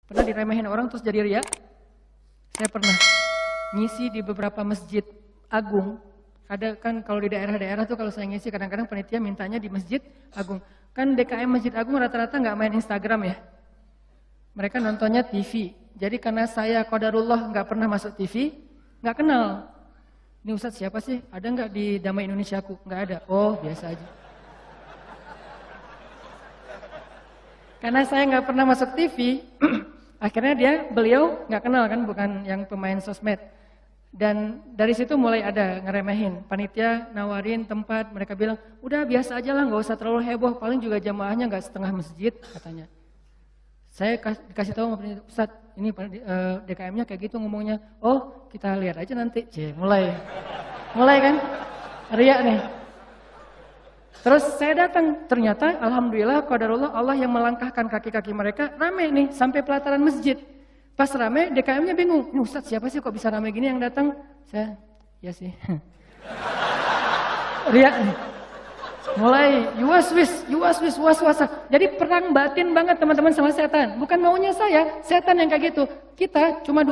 Pernah diremehin orang terus jadi riya? Saya pernah ngisi di beberapa masjid agung. Ada kan kalau di daerah-daerah tuh kalau saya ngisi kadang-kadang panitia mintanya di masjid agung. Kan DKM Masjid Agung rata-rata nggak main Instagram ya. Mereka nontonnya TV. Jadi karena saya qadarullah nggak pernah masuk TV, nggak kenal. Ini Ustadz siapa sih? Ada nggak di Damai Indonesiaku? Nggak ada. Oh biasa aja. Karena saya nggak pernah masuk TV, akhirnya beliau nggak kenal kan, bukan yang pemain sosmed. Dan dari situ mulai ada ngeremehin. Panitia nawarin tempat, mereka bilang, udah biasa aja lah, nggak usah terlalu heboh, paling juga jamaahnya nggak setengah masjid, katanya. Saya dikasih tahu sama panitia, Ustadz, ini DKM-nya kayak gitu ngomongnya. Oh, kita lihat aja nanti. Mulai kan, riak nih. Terus saya datang, ternyata alhamdulillah qadarullah Allah yang melangkahkan kaki-kaki mereka rame nih sampai pelataran masjid. Pas rame DKM-nya bingung, ini Ustadz siapa sih kok bisa rame gini yang datang? Saya, ya sih. Riak nih. Mulai yuwaswis was-wasa. Jadi perang batin banget teman-teman sama setan. Bukan maunya saya, setan yang kayak gitu. Kita cuma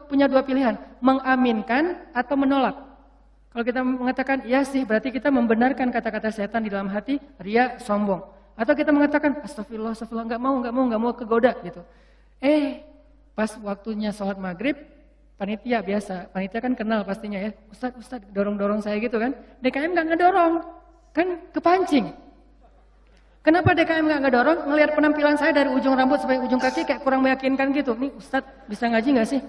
punya dua pilihan, mengaminkan atau menolak. Kalau kita mengatakan iya sih, berarti kita membenarkan kata-kata setan di dalam hati, riya, sombong. Atau kita mengatakan astagfirullah, nggak mau kegoda gitu. Pas waktunya sholat maghrib, panitia biasa, panitia kan kenal pastinya ya. Ustadz dorong-dorong saya gitu kan. DKM nggak ngedorong, kan kepancing. Kenapa DKM nggak ngedorong? Ngelihat penampilan saya dari ujung rambut sampai ujung kaki kayak kurang meyakinkan gitu. Nih Ustadz bisa ngaji nggak sih?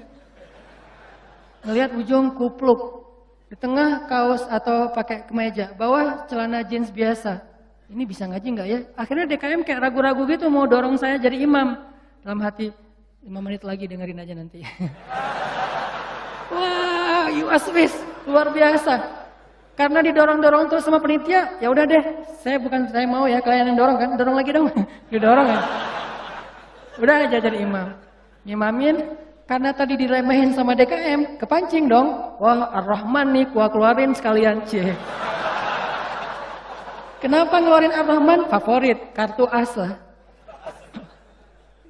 Ngelihat ujung kupluk. Di tengah kaos atau pakai kemeja, bawah celana jeans biasa. Ini bisa ngaji nggak ya? Akhirnya DKM kayak ragu-ragu gitu mau dorong saya jadi imam. Dalam hati, 5 menit lagi dengerin aja nanti. Wah, yuaswis, luar biasa. Karena didorong-dorong terus sama penitia, ya udah deh. Saya mau ya kalian yang dorong kan, dorong lagi dong. Didorong ya. Udah aja jadi imam. Ngimamin. Karena tadi diremehin sama DKM, kepancing dong. Wah, Ar-Rahman nih, gua keluarin sekalian. Kenapa ngeluarin Ar-Rahman? Favorit, kartu as lah.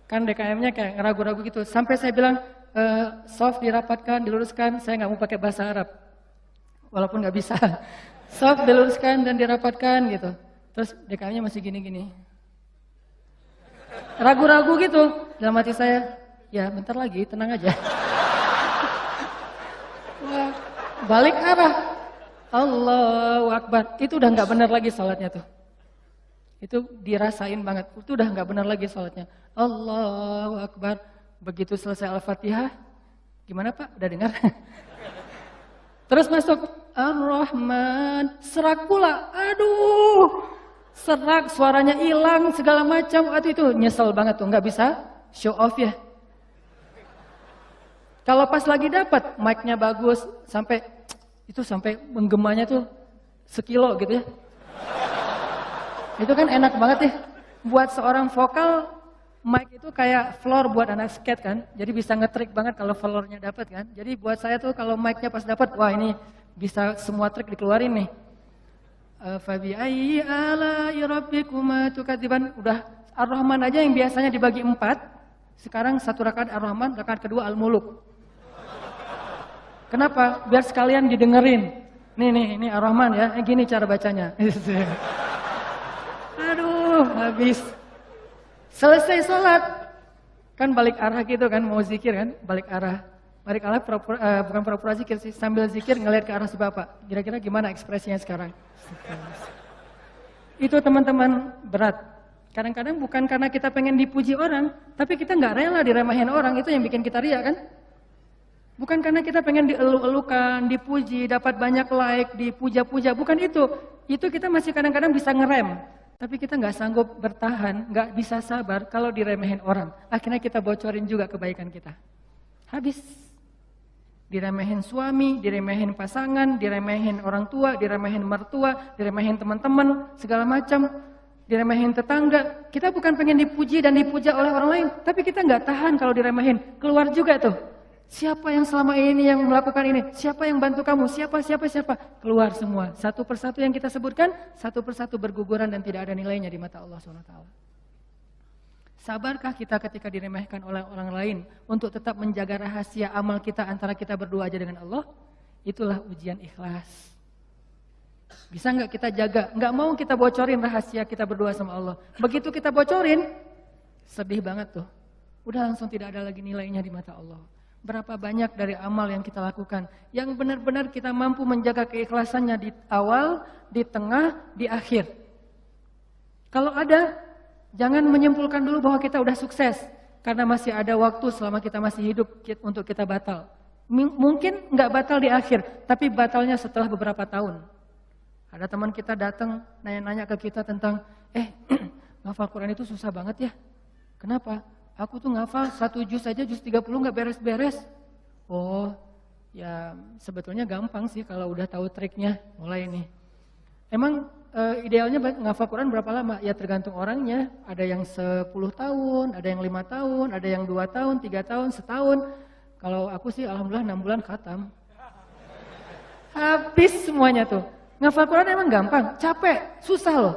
Kan DKM-nya kayak ngeragu-ragu gitu. Sampai saya bilang, soft dirapatkan, diluruskan, saya nggak mau pakai bahasa Arab. Walaupun nggak bisa. Soft diluruskan dan dirapatkan gitu. Terus DKM-nya masih gini-gini. Ragu-ragu gitu. Dalam hati saya, ya bentar lagi, tenang aja. Wah, balik arah. Allahu Akbar. Itu udah nggak benar lagi sholatnya tuh. Itu dirasain banget. Itu udah nggak benar lagi sholatnya. Allahu Akbar. Begitu selesai Al-Fatihah, gimana Pak? Udah dengar? Terus masuk Ar-Rahman. Serak pula. Aduh. Serak, suaranya hilang, segala macam. Aduh itu nyesel banget tuh. Nggak bisa show off ya. Kalau pas lagi dapat mic-nya bagus sampai menggemanya tuh sekilo gitu ya. Itu kan enak banget ya. Buat seorang vokal mic itu kayak floor buat anak skate kan. Jadi bisa ngetrik banget kalau floornya dapat kan. Jadi buat saya tuh kalau mic-nya pas dapat, wah ini bisa semua trik dikeluarin nih. Fabi ayyi ala'i rabbikuma tukadziban. Udah Ar-Rahman aja yang biasanya dibagi 4. Sekarang 1 rakaat Ar-Rahman, rakaat kedua Al-Muluk. Kenapa? Biar sekalian didengerin. Ini Ar-Rahman ya, gini cara bacanya. Aduh, habis. Selesai sholat. Kan balik arah gitu kan, mau zikir kan, balik arah. Balik arah bukan pura-pura zikir sih, sambil zikir ngelihat ke arah si Bapak. Kira-kira gimana ekspresinya sekarang? Itu teman-teman berat. Kadang-kadang bukan karena kita pengen dipuji orang, tapi kita nggak rela diremehin orang, itu yang bikin kita riya kan? Bukan karena kita pengen dielu-elukan, dipuji, dapat banyak like, dipuja-puja, bukan itu. Itu kita masih kadang-kadang bisa ngerem, tapi kita nggak sanggup bertahan, nggak bisa sabar kalau diremehin orang. Akhirnya kita bocorin juga kebaikan kita. Habis. Diremehin suami, diremehin pasangan, diremehin orang tua, diremehin mertua, diremehin teman-teman, segala macam. Diremehin tetangga, kita bukan pengen dipuji dan dipuja oleh orang lain, tapi kita nggak tahan kalau diremehin, keluar juga tuh. Siapa yang selama ini yang melakukan ini? Siapa yang bantu kamu? Siapa? Keluar semua. Satu persatu yang kita sebutkan, satu persatu berguguran dan tidak ada nilainya di mata Allah SWT. Sabarkah kita ketika diremehkan oleh orang lain untuk tetap menjaga rahasia amal kita antara kita berdua aja dengan Allah? Itulah ujian ikhlas. Bisa nggak kita jaga? Nggak mau kita bocorin rahasia kita berdua sama Allah. Begitu kita bocorin, sedih banget tuh. Udah langsung tidak ada lagi nilainya di mata Allah. Berapa banyak dari amal yang kita lakukan yang benar-benar kita mampu menjaga keikhlasannya di awal, di tengah, di akhir. Kalau ada, jangan menyimpulkan dulu bahwa kita udah sukses. Karena masih ada waktu selama kita masih hidup untuk kita batal. Mungkin nggak batal di akhir, tapi batalnya setelah beberapa tahun. Ada teman kita datang nanya-nanya ke kita tentang, ngafal Quran itu susah banget ya. Kenapa? Aku tuh ngafal 1 juz aja, juz 30 nggak beres-beres. Oh, ya sebetulnya gampang sih kalau udah tahu triknya. Mulai nih. Emang idealnya ngafal Quran berapa lama? Ya tergantung orangnya. Ada yang 10 tahun, ada yang 5 tahun, ada yang 2 tahun, 3 tahun, setahun. Kalau aku sih alhamdulillah 6 bulan khatam. Habis semuanya tuh. Ngafal Quran emang gampang, capek, susah loh.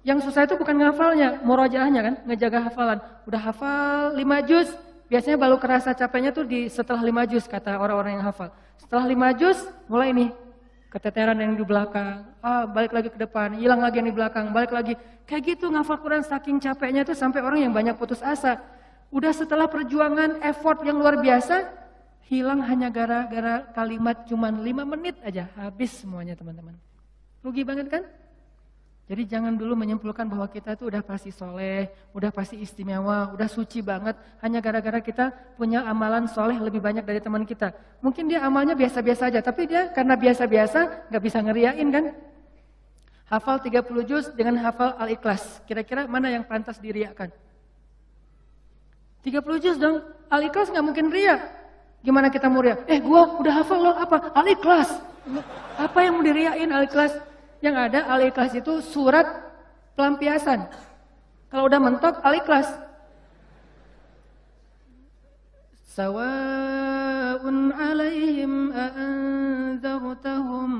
Yang susah itu bukan ngafalnya, murojaahnya kan, ngejaga hafalan. Udah hafal 5 juz, biasanya baru kerasa capeknya tuh setelah 5 juz, kata orang-orang yang hafal. Setelah 5 juz, mulai nih, keteteran yang di belakang, balik lagi ke depan, hilang lagi yang di belakang, balik lagi. Kayak gitu ngafal Quran saking capeknya tuh sampai orang yang banyak putus asa. Udah setelah perjuangan, effort yang luar biasa, hilang hanya gara-gara kalimat cuman 5 menit aja, habis semuanya teman-teman. Rugi banget kan? Jadi jangan dulu menyimpulkan bahwa kita tuh udah pasti soleh, udah pasti istimewa, udah suci banget. Hanya gara-gara kita punya amalan soleh lebih banyak dari teman kita. Mungkin dia amalnya biasa-biasa aja, tapi dia karena biasa-biasa gak bisa ngeriain kan. Hafal 30 juz dengan hafal Al-Ikhlas. Kira-kira mana yang pantas diriakan? 30 juz dong, Al-Ikhlas gak mungkin riak. Gimana kita mau riak? Gua udah hafal loh apa? Al-Ikhlas. Apa yang mau diriain Al-Ikhlas? Yang ada Al-Ikhlas itu surat pelampiasan. Kalau udah mentok Al-Ikhlas. Sawa'un 'alaihim a'anzartahum.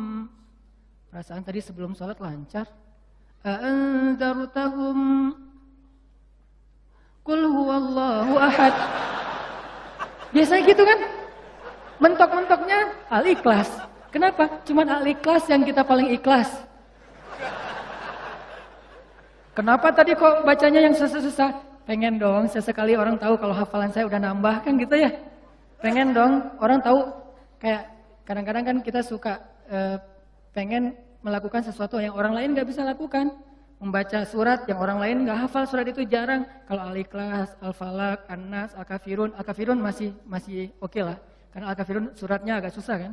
Perasaan tadi sebelum sholat lancar. A'anzartahum qul huwallahu ahad. Biasanya gitu kan? Mentok-mentoknya Al-Ikhlas. Kenapa? Cuman Al-Ikhlas yang kita paling ikhlas. Kenapa tadi kok bacanya yang susah-susah? Pengen dong sesekali orang tahu kalau hafalan saya udah nambah kan gitu ya. Pengen dong orang tahu, kayak kadang-kadang kan kita suka pengen melakukan sesuatu yang orang lain gak bisa lakukan. Membaca surat yang orang lain gak hafal surat itu jarang. Kalau Al-Ikhlas, Al-Falaq, An-Nas, Al-Kafirun masih oke lah. Karena Al-Kafirun suratnya agak susah kan.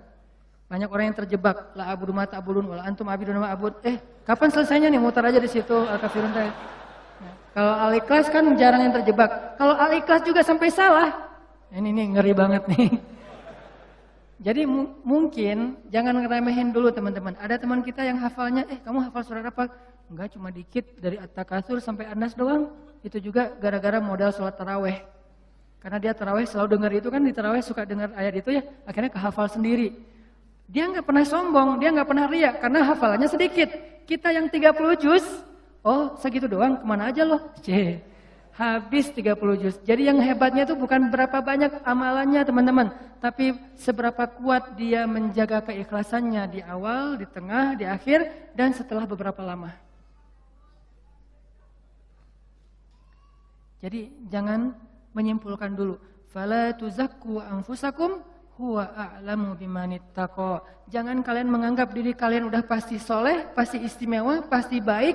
Banyak orang yang terjebak, la abudu ma ta'budun wala antum abidun ma abud. Kapan selesainya nih? Mutar aja di situ Al-Kafirun tadi. Nah, kalau Al-Ikhlas kan jarang yang terjebak. Kalau Al-Ikhlas juga sampai salah. Ini ngeri banget nih. Jadi mungkin jangan ngeremehin dulu teman-teman. Ada teman kita yang hafalnya, kamu hafal surat apa? Enggak, cuma dikit dari At-Takatsur sampai An-Nas doang. Itu juga gara-gara modal sholat taraweh. Karena dia taraweh selalu dengar itu kan, di taraweh suka dengar ayat itu ya, akhirnya kehafal sendiri. Dia nggak pernah sombong, dia nggak pernah riak karena hafalannya sedikit. Kita yang 30 juz, segitu doang, kemana aja loh? Habis 30 juz. Jadi yang hebatnya itu bukan berapa banyak amalannya teman-teman, tapi seberapa kuat dia menjaga keikhlasannya di awal, di tengah, di akhir, dan setelah beberapa lama. Jadi jangan menyimpulkan dulu. Fala tuzakku anfusakum huwa a'lamu bimanittaqa. Jangan kalian menganggap diri kalian udah pasti soleh, pasti istimewa, pasti baik,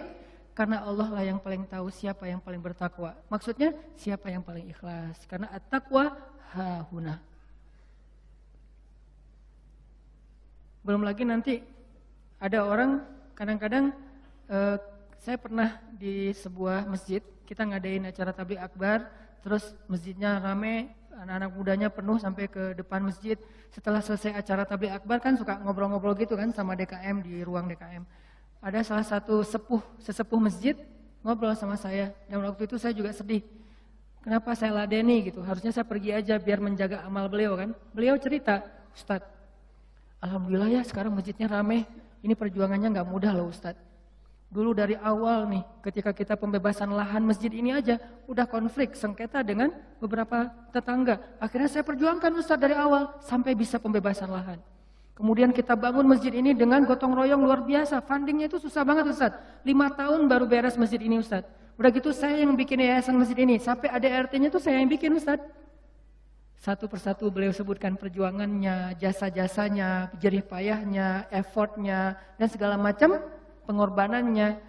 karena Allah lah yang paling tahu siapa yang paling bertakwa. Maksudnya siapa yang paling ikhlas. Karena at-taqwa hahuna. Belum lagi nanti ada orang kadang-kadang saya pernah di sebuah masjid, kita ngadain acara tabligh akbar, terus masjidnya rame, anak-anak mudanya penuh sampai ke depan masjid. Setelah selesai acara tabligh akbar kan suka ngobrol-ngobrol gitu kan sama DKM di ruang DKM. Ada salah satu sesepuh masjid ngobrol sama saya. Dan waktu itu saya juga sedih. Kenapa saya ladeni gitu? Harusnya saya pergi aja biar menjaga amal beliau kan. Beliau cerita, Ustadz, alhamdulillah ya sekarang masjidnya rame. Ini perjuangannya gak mudah loh Ustadz. Dulu dari awal nih, ketika kita pembebasan lahan masjid ini aja, udah konflik, sengketa dengan beberapa tetangga. Akhirnya saya perjuangkan Ustadz dari awal, sampai bisa pembebasan lahan. Kemudian kita bangun masjid ini dengan gotong royong luar biasa. Fundingnya itu susah banget Ustadz. 5 tahun baru beres masjid ini Ustadz. Udah gitu saya yang bikin yayasan masjid ini. Sampai ADRT-nya tuh saya yang bikin Ustadz. Satu persatu beliau sebutkan perjuangannya, jasa-jasanya, jerih payahnya, effortnya, dan segala macam pengorbanannya.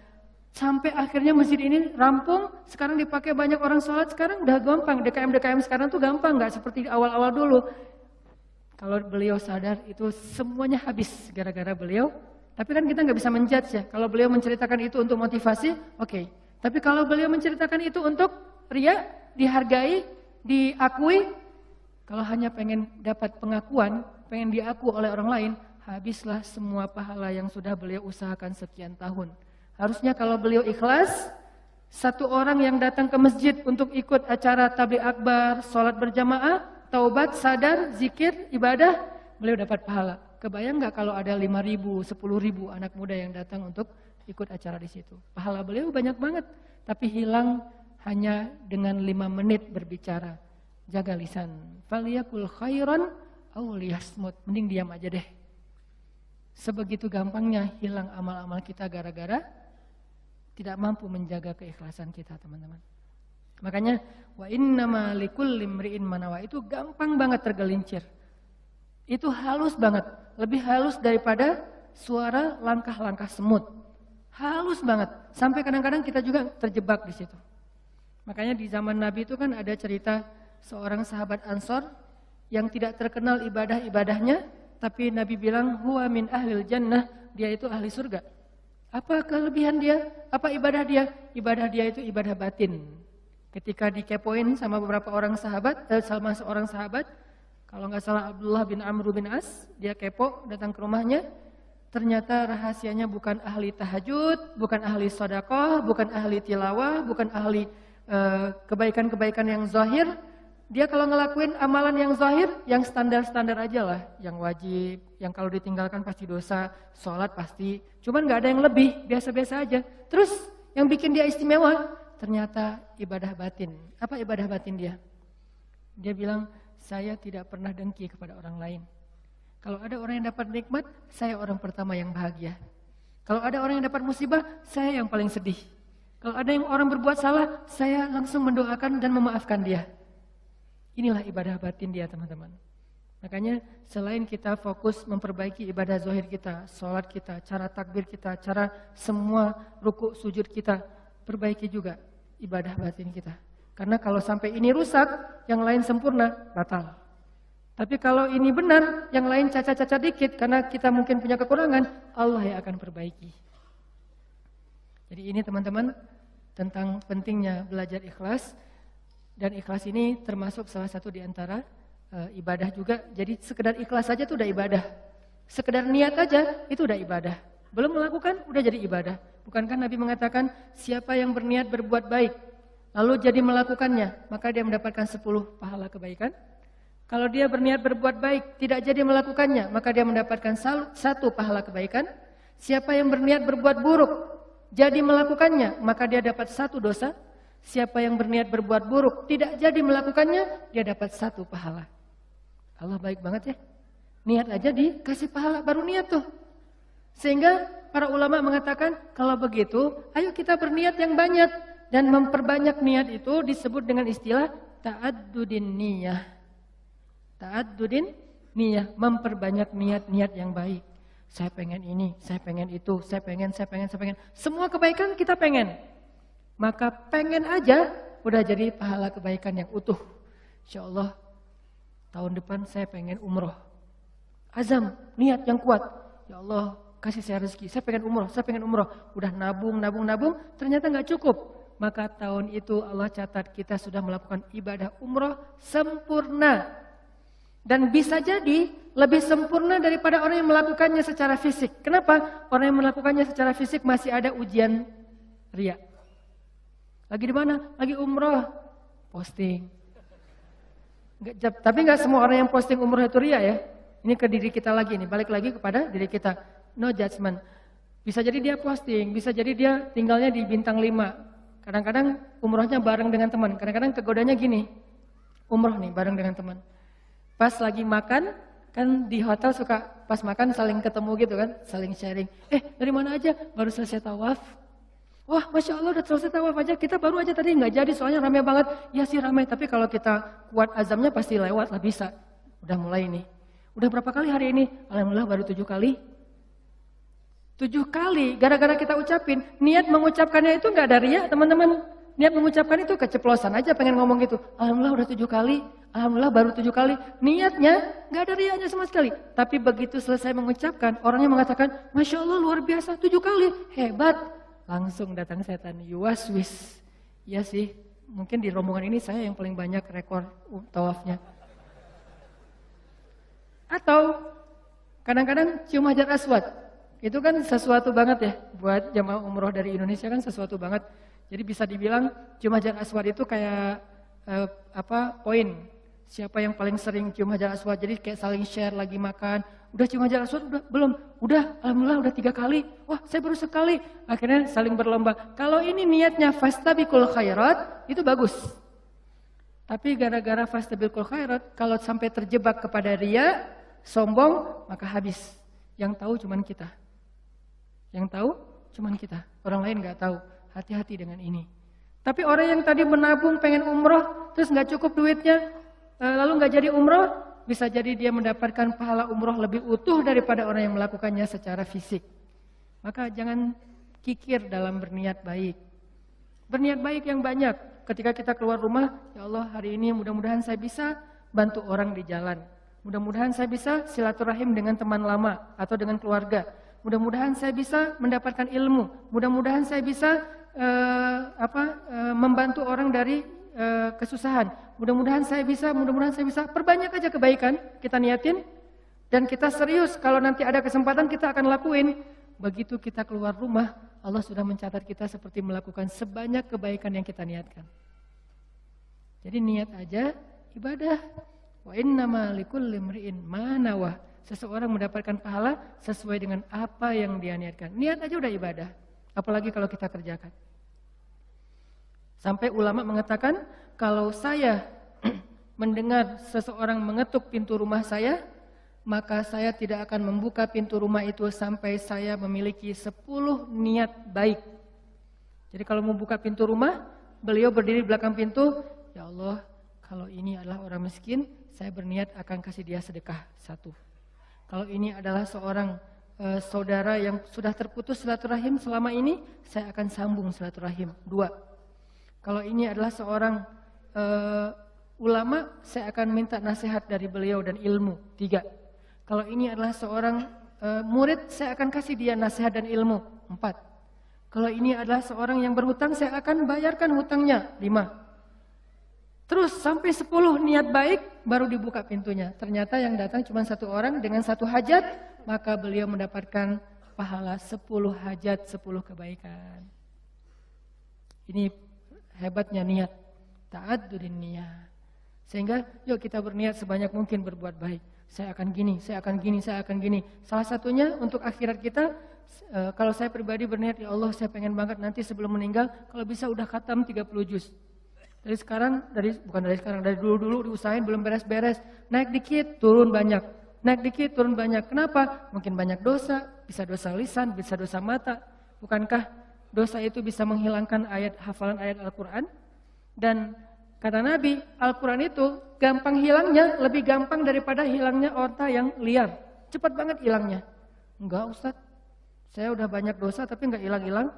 Sampai akhirnya masjid ini rampung, sekarang dipakai banyak orang sholat, sekarang udah gampang. DKM sekarang tuh gampang, nggak seperti awal-awal dulu. Kalau beliau sadar itu semuanya habis gara-gara beliau. Tapi kan kita nggak bisa menjudge ya. Kalau beliau menceritakan itu untuk motivasi, oke. Tapi kalau beliau menceritakan itu untuk ria, dihargai, diakui, kalau hanya pengen dapat pengakuan, pengen diaku oleh orang lain, habislah semua pahala yang sudah beliau usahakan sekian tahun. Harusnya kalau beliau ikhlas, satu orang yang datang ke masjid untuk ikut acara tabligh akbar, sholat berjamaah, taubat, sadar, zikir, ibadah, beliau dapat pahala. Kebayang nggak kalau ada 5.000, 10.000 anak muda yang datang untuk ikut acara di situ? Pahala beliau banyak banget, tapi hilang hanya dengan 5 menit berbicara. Jaga lisan. Faliyakul khairan aw liyasmut. Mending diam aja deh. Sebegitu gampangnya hilang amal-amal kita gara-gara tidak mampu menjaga keikhlasan kita, teman-teman. Makanya wa innama likulli imri'in manawa, itu gampang banget tergelincir. Itu halus banget, lebih halus daripada suara langkah-langkah semut. Halus banget, sampai kadang-kadang kita juga terjebak di situ. Makanya di zaman Nabi itu kan ada cerita seorang sahabat Ansor yang tidak terkenal ibadah-ibadahnya, tapi Nabi bilang huwa min ahlil jannah, dia itu ahli surga. Apa kelebihan dia? Apa ibadah dia? Ibadah dia itu ibadah batin. Ketika dikepoin sama beberapa orang sahabat, sama seorang sahabat, kalau nggak salah Abdullah bin Amr bin As, dia kepo datang ke rumahnya, ternyata rahasianya bukan ahli tahajud, bukan ahli sedekah, bukan ahli tilawah, bukan ahli kebaikan-kebaikan yang zahir. Dia kalau ngelakuin amalan yang zahir, yang standar-standar aja lah, yang wajib, yang kalau ditinggalkan pasti dosa, sholat pasti, cuman nggak ada yang lebih, biasa-biasa aja. Terus yang bikin dia istimewa, ternyata ibadah batin. Apa ibadah batin dia? Dia bilang, saya tidak pernah dengki kepada orang lain. Kalau ada orang yang dapat nikmat, saya orang pertama yang bahagia. Kalau ada orang yang dapat musibah, saya yang paling sedih. Kalau ada yang orang berbuat salah, saya langsung mendoakan dan memaafkan dia. Inilah ibadah batin dia, teman-teman. Makanya selain kita fokus memperbaiki ibadah zahir kita, sholat kita, cara takbir kita, cara semua ruku sujud kita, perbaiki juga ibadah batin kita. Karena kalau sampai ini rusak, yang lain sempurna, batal. Tapi kalau ini benar, yang lain cacat-cacat dikit, karena kita mungkin punya kekurangan, Allah yang akan perbaiki. Jadi ini teman-teman, tentang pentingnya belajar ikhlas. Dan ikhlas ini termasuk salah satu di antara ibadah juga. Jadi sekedar ikhlas saja itu udah ibadah. Sekedar niat aja itu udah ibadah. Belum melakukan udah jadi ibadah. Bukankah Nabi mengatakan siapa yang berniat berbuat baik lalu jadi melakukannya, maka dia mendapatkan 10 pahala kebaikan. Kalau dia berniat berbuat baik tidak jadi melakukannya, maka dia mendapatkan 1 pahala kebaikan. Siapa yang berniat berbuat buruk jadi melakukannya, maka dia dapat 1 dosa. Siapa yang berniat berbuat buruk tidak jadi melakukannya, dia dapat 1 pahala. Allah baik banget ya. Niat aja dikasih pahala, baru niat tuh. Sehingga para ulama mengatakan kalau begitu, ayo kita berniat yang banyak. Dan memperbanyak niat itu disebut dengan istilah ta'addudin niyah. Ta'addudin niyah, memperbanyak niat-niat yang baik. Saya pengen ini, saya pengen itu, saya pengen. Semua kebaikan kita pengen. Maka pengen aja udah jadi pahala kebaikan yang utuh. Insyaallah tahun depan saya pengen umroh. Azam, niat yang kuat. Ya Allah kasih saya rezeki, saya pengen umroh. Udah nabung, ternyata nggak cukup. Maka tahun itu Allah catat kita sudah melakukan ibadah umroh sempurna. Dan bisa jadi lebih sempurna daripada orang yang melakukannya secara fisik. Kenapa? Orang yang melakukannya secara fisik masih ada ujian riya. Lagi di mana? Lagi umroh, posting. Tapi nggak semua orang yang posting umroh itu ria ya. Ini ke diri kita lagi nih, balik lagi kepada diri kita. No judgment. Bisa jadi dia posting, bisa jadi dia tinggalnya di bintang 5. Kadang-kadang umrohnya bareng dengan teman, kadang-kadang kegodanya gini, umroh nih bareng dengan teman. Pas lagi makan, kan di hotel suka pas makan saling ketemu gitu kan, saling sharing. Dari mana aja? Baru selesai tawaf. Wah, Masya Allah udah selesai tawaf aja, kita baru aja tadi nggak jadi soalnya ramai banget. Ya sih ramai, tapi kalau kita kuat azamnya pasti lewat lah bisa. Udah mulai nih. Udah berapa kali hari ini? Alhamdulillah baru 7 kali. 7 kali, gara-gara kita ucapin. Niat mengucapkannya itu nggak ada riya, teman-teman. Niat mengucapkan itu keceplosan aja pengen ngomong gitu. Alhamdulillah udah 7 kali, alhamdulillah baru 7 kali. Niatnya nggak ada riyanya sama sekali. Tapi begitu selesai mengucapkan, orangnya mengatakan, Masya Allah luar biasa 7 kali, hebat. Langsung datang setan, yuwaswis. Ya sih, mungkin di rombongan ini saya yang paling banyak rekor tawafnya. Atau kadang-kadang cium hajar aswad. Itu kan sesuatu banget ya, buat jamaah umroh dari Indonesia kan sesuatu banget. Jadi bisa dibilang cium hajar aswad itu kayak poin. Siapa yang paling sering cium hajar aswad, jadi kayak saling share lagi makan. Udah cium hajar aswad? Udah? Belum? Udah, alhamdulillah udah 3 kali. Wah saya baru sekali. Akhirnya saling berlomba. Kalau ini niatnya fastabiqul khairat, itu bagus. Tapi gara-gara fastabiqul khairat, kalau sampai terjebak kepada riya, sombong, maka habis. Yang tahu cuman kita. Yang tahu cuman kita, orang lain nggak tahu. Hati-hati dengan ini. Tapi orang yang tadi menabung pengen umroh, terus nggak cukup duitnya, lalu nggak jadi umroh, bisa jadi dia mendapatkan pahala umroh lebih utuh daripada orang yang melakukannya secara fisik. Maka jangan kikir dalam berniat baik. Berniat baik yang banyak. Ketika kita keluar rumah, ya Allah hari ini mudah-mudahan saya bisa bantu orang di jalan. Mudah-mudahan saya bisa silaturahim dengan teman lama atau dengan keluarga. Mudah-mudahan saya bisa mendapatkan ilmu. Mudah-mudahan saya bisa membantu orang dari kesusahan. Mudah-mudahan saya bisa. Perbanyak aja kebaikan kita niatin dan kita serius. Kalau nanti ada kesempatan kita akan lakuin. Begitu kita keluar rumah, Allah sudah mencatat kita seperti melakukan sebanyak kebaikan yang kita niatkan. Jadi niat aja ibadah. Wa innama likulli imri'in ma nawah. Seseorang mendapatkan pahala sesuai dengan apa yang dia niatkan. Niat aja udah ibadah, apalagi kalau kita kerjakan. Sampai ulama mengatakan, kalau saya mendengar seseorang mengetuk pintu rumah saya, maka saya tidak akan membuka pintu rumah itu sampai saya memiliki 10 niat baik. Jadi kalau mau buka pintu rumah, beliau berdiri di belakang pintu, ya Allah, kalau ini adalah orang miskin, saya berniat akan kasih dia sedekah 1. Kalau ini adalah seorang saudara yang sudah terputus silaturahim selama ini, saya akan sambung silaturahim 2. Kalau ini adalah seorang ulama, saya akan minta nasihat dari beliau dan ilmu 3. Kalau ini adalah seorang murid, saya akan kasih dia nasihat dan ilmu 4. Kalau ini adalah seorang yang berhutang, saya akan bayarkan hutangnya 5. Terus sampai 10 niat baik baru dibuka pintunya. Ternyata yang datang cuma 1 orang dengan 1 hajat, maka beliau mendapatkan pahala 10 hajat, 10 kebaikan. Ini hebatnya niat, ta'addurin niyat. Sehingga yuk kita berniat sebanyak mungkin berbuat baik. Saya akan gini, saya akan gini, saya akan gini. Salah satunya untuk akhirat kita, kalau saya pribadi berniat, ya Allah saya pengen banget nanti sebelum meninggal, kalau bisa udah khatam 30 juz. Dari dulu diusahain belum beres-beres. Naik dikit, turun banyak. Naik dikit, turun banyak. Kenapa? Mungkin banyak dosa, bisa dosa lisan, bisa dosa mata. Bukankah dosa itu bisa menghilangkan hafalan ayat Al-Quran? Dan kata Nabi, Al-Quran itu gampang hilangnya, lebih gampang daripada hilangnya onta yang liar. Cepat banget hilangnya. Enggak Ustaz, saya udah banyak dosa tapi enggak hilang-hilang.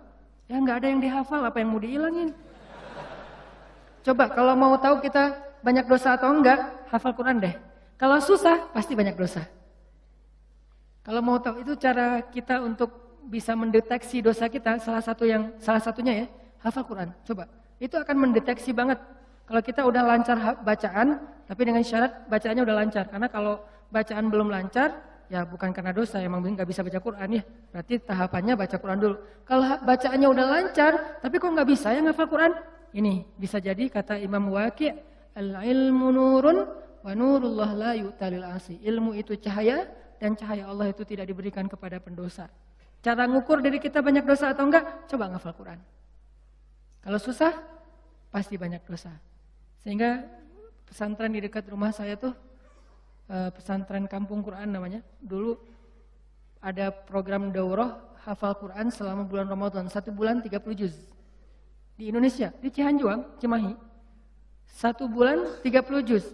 Ya enggak ada yang dihafal, apa yang mau dihilangin? Coba kalau mau tahu kita banyak dosa atau enggak, hafal Quran deh. Kalau susah, pasti banyak dosa. Kalau mau tahu itu cara kita untuk bisa mendeteksi dosa kita, salah satunya ya, hafal Quran. Coba, itu akan mendeteksi banget. Kalau kita udah lancar bacaan, tapi dengan syarat bacaannya udah lancar. Karena kalau bacaan belum lancar, ya bukan karena dosa, emang nggak bisa baca Quran ya. Berarti tahapannya baca Quran dulu. Kalau bacaannya udah lancar, tapi kok nggak bisa ya ngafal Quran? Ini bisa jadi kata Imam Waqi', al-ilmu nurun wa nurullah la yu'talil asi. Ilmu itu cahaya dan cahaya Allah itu tidak diberikan kepada pendosa. Cara ngukur diri kita banyak dosa atau enggak, coba ngafal Quran. Kalau susah, pasti banyak dosa. Sehingga pesantren di dekat rumah saya tuh, pesantren kampung Quran namanya. Dulu ada program daurah hafal Quran selama bulan Ramadan, 1 bulan 30 juz. Di Indonesia, di Cihanjuang, Cimahi. 1 bulan 30 juz.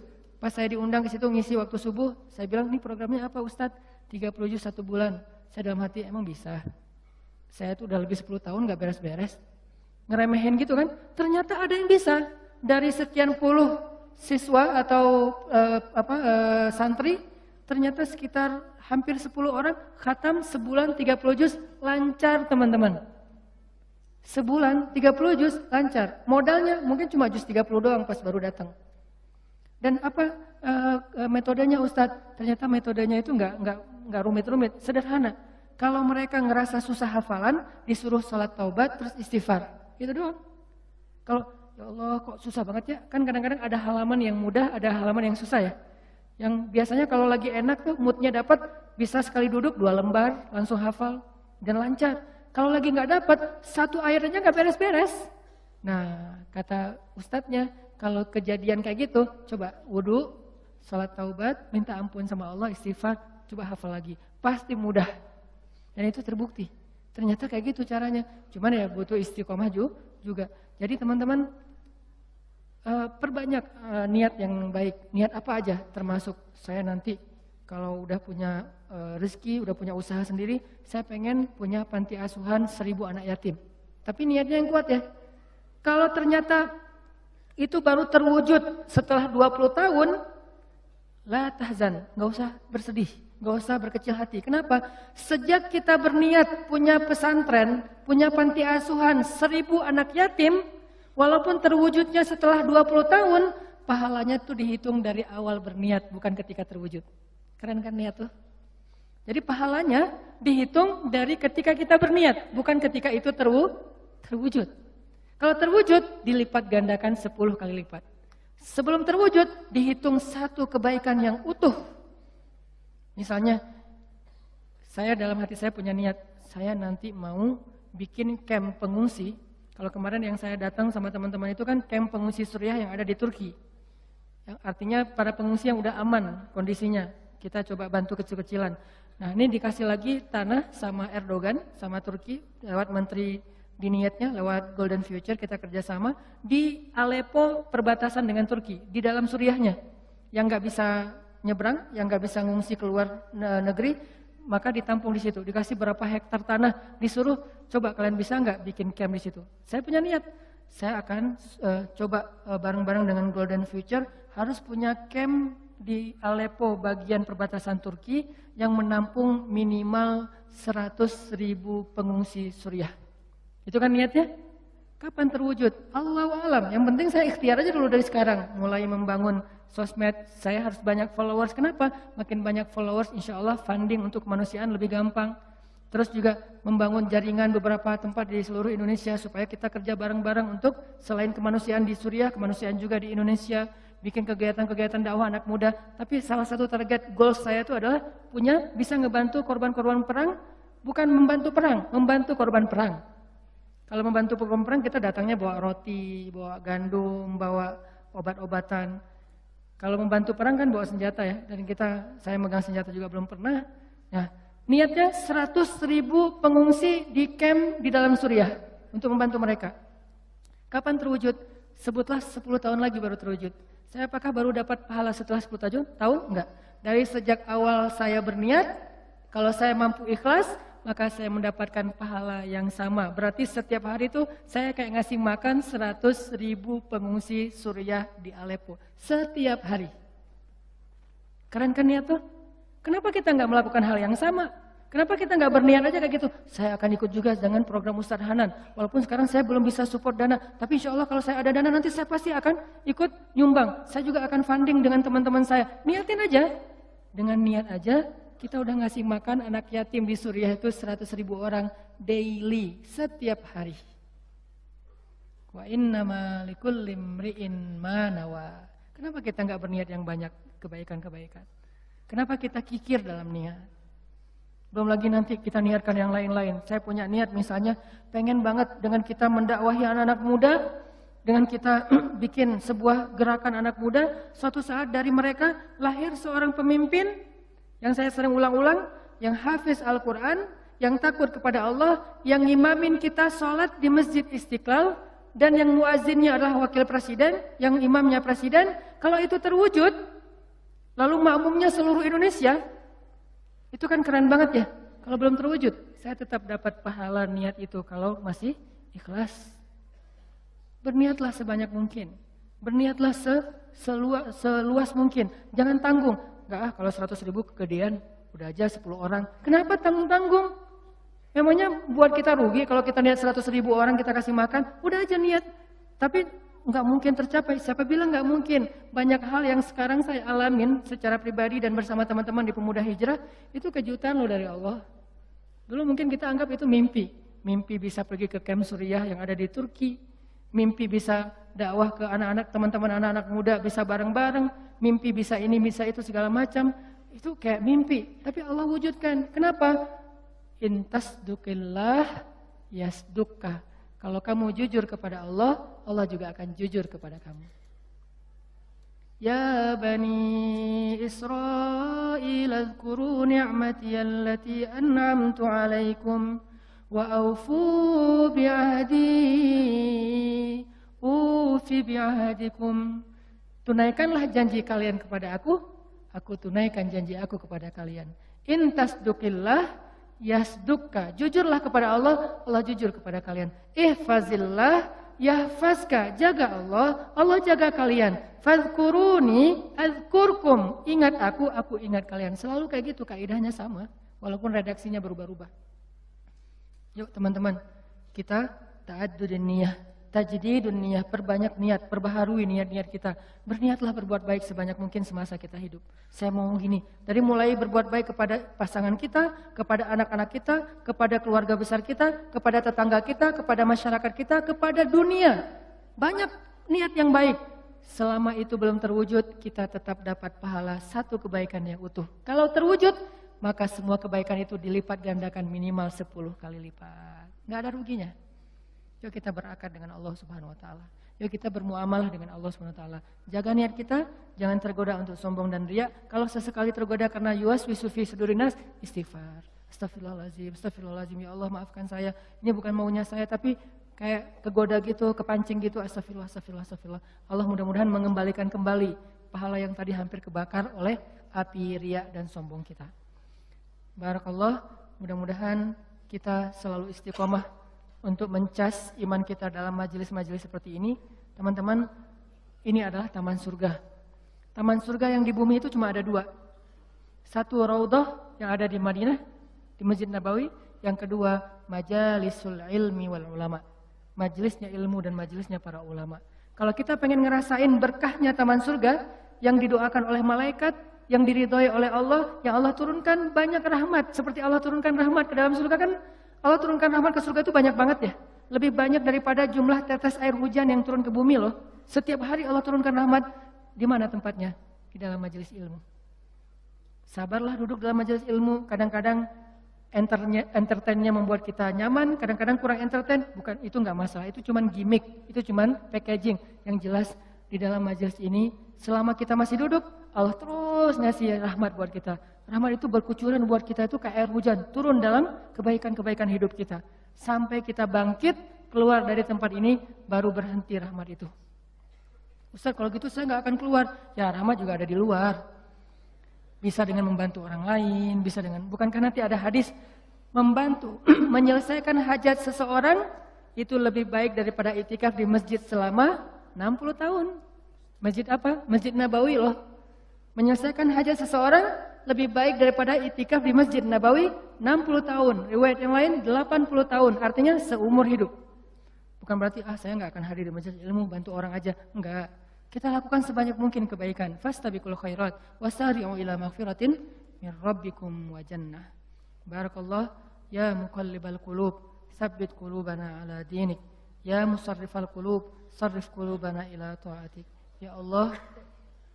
Pas saya diundang ke situ ngisi waktu subuh, saya bilang, "Ini programnya apa, Ustadz?" 30 juz 1 bulan. Saya dalam hati, emang bisa? Saya tuh udah lebih 10 tahun gak beres-beres. Ngeremehin gitu kan? Ternyata ada yang bisa. Dari sekian puluh siswa atau santri, ternyata sekitar hampir 10 orang khatam sebulan 30 juz, lancar teman-teman. Sebulan 30 juz lancar. Modalnya mungkin cuma juz 30 doang pas baru datang. Dan apa metodenya Ustadz? Ternyata metodenya itu enggak rumit-rumit, sederhana. Kalau mereka ngerasa susah hafalan, disuruh sholat taubat terus istighfar. Itu doang. Kalau ya Allah kok susah banget ya? Kan kadang-kadang ada halaman yang mudah, ada halaman yang susah ya. Yang biasanya kalau lagi enak tuh moodnya dapat, bisa sekali duduk 2 lembar langsung hafal dan lancar. Kalau lagi nggak dapat, 1 ayat aja nggak beres-beres. Nah, kata ustadznya, kalau kejadian kayak gitu, coba wudu, salat taubat, minta ampun sama Allah, istighfar, coba hafal lagi. Pasti mudah. Dan itu terbukti. Ternyata kayak gitu caranya. Cuman ya butuh istiqomah juga. Jadi teman-teman, perbanyak niat yang baik. Niat apa aja, termasuk saya nanti kalau udah punya rezeki, udah punya usaha sendiri, saya pengen punya panti asuhan 1000 anak yatim. Tapi niatnya yang kuat ya. Kalau ternyata itu baru terwujud setelah 20 tahun, la tahzan, nggak usah bersedih, nggak usah berkecil hati. Kenapa? Sejak kita berniat punya pesantren, punya panti asuhan 1000 anak yatim, walaupun terwujudnya setelah 20 tahun, pahalanya tuh dihitung dari awal berniat, bukan ketika terwujud. Keren kan niat tuh? Jadi pahalanya dihitung dari ketika kita berniat, bukan ketika itu terwujud. Kalau terwujud, dilipat gandakan 10 kali lipat. Sebelum terwujud, dihitung 1 kebaikan yang utuh. Misalnya, saya dalam hati saya punya niat, saya nanti mau bikin camp pengungsi. Kalau kemarin yang saya datang sama teman-teman itu kan camp pengungsi Suriah yang ada di Turki. Yang artinya para pengungsi yang udah aman kondisinya. Kita coba bantu kecil-kecilan. Nah ini dikasih lagi tanah sama Erdogan, sama Turki, lewat menteri diniatnya, lewat Golden Future kita kerjasama. Di Aleppo perbatasan dengan Turki, di dalam Suriahnya. Yang gak bisa nyebrang, yang gak bisa ngungsi keluar negeri, maka ditampung di situ. Dikasih berapa hektar tanah, disuruh coba kalian bisa gak bikin camp di situ. Saya punya niat, saya akan coba bareng-bareng dengan Golden Future, harus punya camp di Aleppo bagian perbatasan Turki yang menampung minimal 100.000 pengungsi Suriah. Itu kan niatnya? Kapan terwujud? Allahu a'lam. Yang penting saya ikhtiar aja dulu dari sekarang. Mulai membangun sosmed, saya harus banyak followers. Kenapa? Makin banyak followers, insya Allah funding untuk kemanusiaan lebih gampang. Terus juga membangun jaringan beberapa tempat di seluruh Indonesia supaya kita kerja bareng-bareng untuk selain kemanusiaan di Suriah, kemanusiaan juga di Indonesia. Bikin kegiatan-kegiatan dakwah anak muda. Tapi salah satu target goal saya itu adalah bisa ngebantu korban-korban perang, bukan membantu perang, membantu korban perang. Kalau membantu korban perang kita datangnya bawa roti, bawa gandum, bawa obat-obatan. Kalau membantu perang kan bawa senjata ya, dan saya megang senjata juga belum pernah. Nah, niatnya 100.000 pengungsi di camp di dalam Suriah untuk membantu mereka. Kapan terwujud? Sebutlah 10 tahun lagi baru terwujud. Saya apakah baru dapat pahala setelah 10 tahun? Tahu? Enggak. Dari sejak awal saya berniat, kalau saya mampu ikhlas, maka saya mendapatkan pahala yang sama. Berarti setiap hari itu saya kayak ngasih makan 100.000 pengungsi Suriah di Aleppo. Setiap hari. Keren kan niat tuh? Kenapa kita nggak melakukan hal yang sama? Kenapa kita nggak berniat aja kayak gitu? Saya akan ikut juga dengan program Ustadz Hanan. Walaupun sekarang saya belum bisa support dana, tapi insya Allah kalau saya ada dana nanti saya pasti akan ikut nyumbang. Saya juga akan funding dengan teman-teman saya. Niatin aja. Dengan niat aja, kita udah ngasih makan anak yatim di Suriah itu 100.000 orang daily, setiap hari. Wa innama likulli imri'in ma nawa. Kenapa kita nggak berniat yang banyak kebaikan-kebaikan? Kenapa kita kikir dalam niat? Belum lagi nanti kita niatkan yang lain-lain. Saya punya niat misalnya pengen banget dengan kita mendakwahi anak-anak muda, dengan kita bikin sebuah gerakan anak muda, suatu saat dari mereka lahir seorang pemimpin yang saya sering ulang-ulang, yang hafiz Al-Quran, yang takut kepada Allah, yang ngimamin kita sholat di Masjid Istiqlal, dan yang muazzinnya adalah wakil presiden, yang imamnya presiden. Kalau itu terwujud, lalu makmumnya seluruh Indonesia, itu kan keren banget ya. Kalau belum terwujud, saya tetap dapat pahala niat itu kalau masih ikhlas. Berniatlah sebanyak mungkin. Berniatlah seluas mungkin. Jangan tanggung. Enggak kalau 100.000 kegedean, udah aja 10 orang. Kenapa tanggung-tanggung? Memangnya buat kita rugi kalau kita niat 100.000 orang kita kasih makan, udah aja niat. Tapi nggak mungkin tercapai. Siapa bilang nggak mungkin? Banyak hal yang sekarang saya alamin secara pribadi dan bersama teman-teman di Pemuda Hijrah, itu kejutan loh dari Allah. Dulu mungkin kita anggap itu mimpi. Mimpi bisa pergi ke Camp Suriah yang ada di Turki. Mimpi bisa dakwah ke anak-anak, teman-teman anak-anak muda bisa bareng-bareng. Mimpi bisa ini, bisa itu, segala macam. Itu kayak mimpi. Tapi Allah wujudkan. Kenapa? Intasdukillah yasdukka. Kalau kamu jujur kepada Allah, Allah juga akan jujur kepada kamu. Ya Bani Israel, azkuru ni'mati allati an'amtu alaikum, wa awfu bi'ahdi, ufi bi'ahdikum. Tunaikanlah janji kalian kepada aku tunaikan janji aku kepada kalian. Intasdukillah yasdukka, jujurlah kepada Allah, Allah jujur kepada kalian. Ihfazillah yahfazka, jaga Allah, Allah jaga kalian. Fadhkuruni azkurkum, ingat aku ingat kalian. Selalu kayak gitu, kaidahnya sama, walaupun redaksinya berubah-ubah. Yuk teman-teman, kita ta'addudun niyah, tajdidun niyah, perbanyak niat, perbaharui niat-niat kita. Berniatlah berbuat baik sebanyak mungkin semasa kita hidup. Saya mau gini, dari mulai berbuat baik kepada pasangan kita, kepada anak-anak kita, kepada keluarga besar kita, kepada tetangga kita, kepada masyarakat kita, kepada dunia. Banyak niat yang baik. Selama itu belum terwujud, kita tetap dapat pahala satu kebaikan yang utuh. Kalau terwujud, maka semua kebaikan itu dilipat gandakan minimal 10 kali lipat. Nggak ada ruginya. Yuk kita berakad dengan Allah Subhanahu wa taala. Yuk kita bermuamalah dengan Allah Subhanahu wa taala. Jaga niat kita, jangan tergoda untuk sombong dan riya. Kalau sesekali tergoda karena yuwaswisu fi sudurinas, istighfar. Astagfirullahalazim, ya Allah maafkan saya. Ini bukan maunya saya, tapi kayak kegoda gitu, kepancing gitu. Astagfirullah. Allah mudah-mudahan mengembalikan kembali pahala yang tadi hampir kebakar oleh api riya dan sombong kita. Barakallah, mudah-mudahan kita selalu istiqomah untuk mencas iman kita dalam majelis-majelis seperti ini. Teman-teman, ini adalah taman surga. Taman surga yang di bumi itu cuma ada 2. Satu Raudhah yang ada di Madinah, di Masjid Nabawi. Yang kedua Majalisul Ilmi wal Ulama, majelisnya ilmu dan majelisnya para ulama. Kalau kita pengen ngerasain berkahnya taman surga yang didoakan oleh malaikat, yang diridhoi oleh Allah, yang Allah turunkan banyak rahmat. Seperti Allah turunkan rahmat ke dalam surga kan, Allah turunkan rahmat ke surga itu banyak banget ya. Lebih banyak daripada jumlah tetes air hujan yang turun ke bumi loh. Setiap hari Allah turunkan rahmat. Di mana tempatnya? Di dalam majelis ilmu. Sabarlah duduk dalam majelis ilmu. Kadang-kadang entertainnya membuat kita nyaman, kadang-kadang kurang entertain. Bukan, itu nggak masalah. Itu cuman gimmick, itu cuman packaging. Yang jelas di dalam majelis ini, selama kita masih duduk, Allah terus ngasih rahmat buat kita. Rahmat itu berkucuran buat kita itu kayak air hujan, turun dalam kebaikan-kebaikan hidup kita. Sampai kita bangkit, keluar dari tempat ini, baru berhenti rahmat itu. Ustaz, kalau gitu saya nggak akan keluar. Ya, rahmat juga ada di luar. Bisa dengan membantu orang lain, bisa dengan, bukankah nanti ada hadis, membantu, menyelesaikan hajat seseorang, itu lebih baik daripada itikaf di masjid selama 60 tahun. Masjid apa? Masjid Nabawi loh. Menyelesaikan hajat seseorang lebih baik daripada itikaf di Masjid Nabawi 60 tahun. Riwayat yang lain 80 tahun. Artinya seumur hidup. Bukan berarti saya nggak akan hadir di majelis ilmu, bantu orang aja. Enggak. Kita lakukan sebanyak mungkin kebaikan. Fastabiqul khairat wasari'u ila maghfiratin min rabbikum wa jannah. Barakallah ya muqallibal qulub, tsabbit qulubana ala dinik. Ya musarrifal qulub, sarrif qulubana ila ta'atik. Ya Allah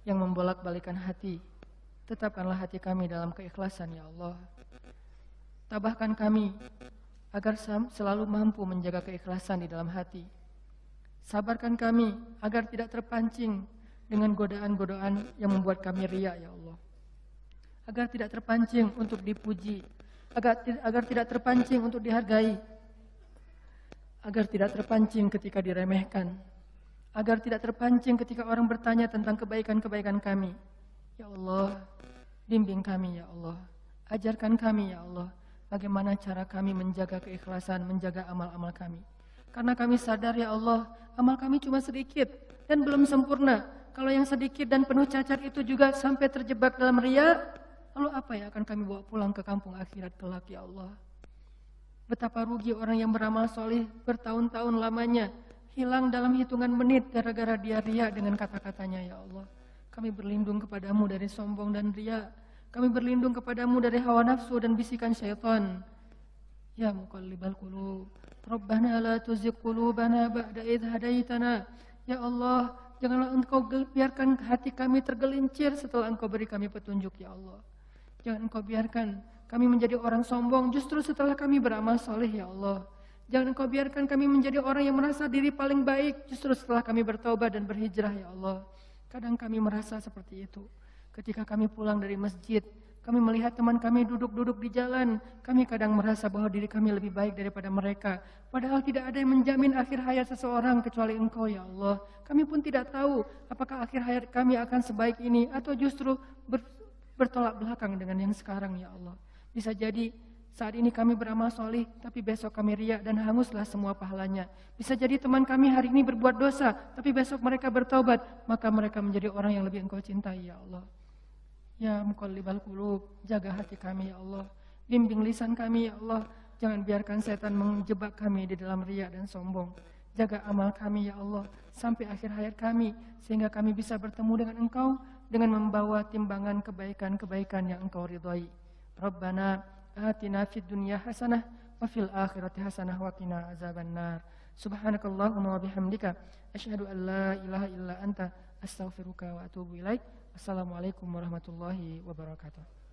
yang membolak-balikan hati, tetapkanlah hati kami dalam keikhlasan ya Allah. Tabahkan kami agar selalu mampu menjaga keikhlasan di dalam hati. Sabarkan kami agar tidak terpancing dengan godaan-godaan yang membuat kami riya, ya Allah. Agar tidak terpancing untuk dipuji, agar tidak terpancing untuk dihargai, agar tidak terpancing ketika diremehkan, agar tidak terpancing ketika orang bertanya tentang kebaikan-kebaikan kami. Ya Allah, bimbing kami, ya Allah. Ajarkan kami, ya Allah, bagaimana cara kami menjaga keikhlasan, menjaga amal-amal kami. Karena kami sadar, ya Allah, amal kami cuma sedikit dan belum sempurna. Kalau yang sedikit dan penuh cacat itu juga sampai terjebak dalam riya, lalu apa yang akan kami bawa pulang ke kampung akhirat kelak, ya Allah? Betapa rugi orang yang beramal soleh bertahun-tahun lamanya, hilang dalam hitungan menit gara-gara dia riya dengan kata-katanya, ya Allah. Kami berlindung kepadamu dari sombong dan riya. Kami berlindung kepadamu dari hawa nafsu dan bisikan syaitan. Ya muqallibal qulub, Rabbana la tuzigh qulubana ba'da idh hadaitana. Ya Allah, janganlah Engkau biarkan hati kami tergelincir setelah Engkau beri kami petunjuk, ya Allah. Jangan Engkau biarkan kami menjadi orang sombong justru setelah kami beramal soleh, ya Allah. Jangan Engkau biarkan kami menjadi orang yang merasa diri paling baik justru setelah kami bertaubat dan berhijrah, ya Allah. Kadang kami merasa seperti itu. Ketika kami pulang dari masjid, kami melihat teman kami duduk-duduk di jalan. Kami kadang merasa bahwa diri kami lebih baik daripada mereka. Padahal tidak ada yang menjamin akhir hayat seseorang kecuali Engkau, ya Allah. Kami pun tidak tahu apakah akhir hayat kami akan sebaik ini atau justru bertolak belakang dengan yang sekarang, ya Allah. Bisa jadi saat ini kami beramal soleh, tapi besok kami riya dan hanguslah semua pahalanya. Bisa jadi teman kami hari ini berbuat dosa, tapi besok mereka bertaubat, maka mereka menjadi orang yang lebih Engkau cintai, ya Allah. Ya muqallibal qulub, jaga hati kami, ya Allah. Bimbing lisan kami, ya Allah. Jangan biarkan setan menjebak kami di dalam riya dan sombong. Jaga amal kami, ya Allah, sampai akhir hayat kami, sehingga kami bisa bertemu dengan Engkau dengan membawa timbangan kebaikan-kebaikan yang Engkau ridhai. Rabbana atina fid dunya hasanah wa fil akhirati hasanah wa qina azabannar. Subhanakallahumma wa bihamdika asyhadu an la ilaha illa anta astaghfiruka wa atubu ilaik. Assalamualaikum warahmatullahi wabarakatuh.